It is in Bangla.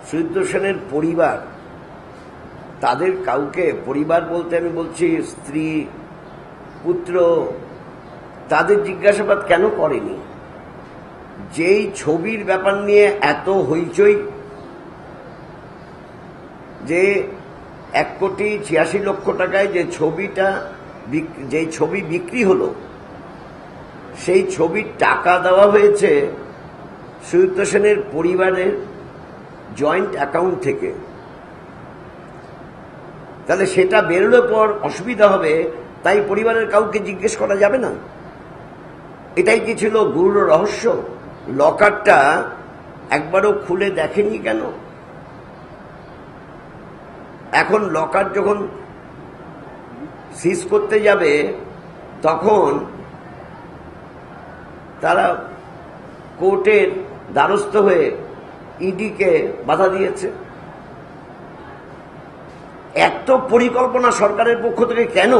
সুদীপ্ত সেনের পরিবার তাদের কাউকে, পরিবার বলতে আমি বলছি স্ত্রী, পুত্র, তাদের জিজ্ঞাসাবাদ কেন করেনি? যেই ছবির ব্যাপার নিয়ে এত হইচই, যে 1,86,00,000 টাকায় যে ছবি বিক্রি হলো, সেই ছবির টাকা দেওয়া হয়েছে সুদীপ্ত সেনের পরিবারের জয়েন্ট অ্যাকাউন্ট থেকে। তাহলে সেটা বেরোলে পর অসুবিধা হবে, তাই পরিবারের কাউকে জিজ্ঞেস করা যাবে না? এটাই কি ছিল গূঢ় রহস্য? লকারটা একবারও খুলে দেখেনি কেন? এখন লকার যখন সিজ করতে যাবে তখন তারা কোর্টের দ্বারস্থ হয়ে ইডিকে বাধা দিয়েছে। এত পরিকল্পনা সরকারের পক্ষ থেকে কেন?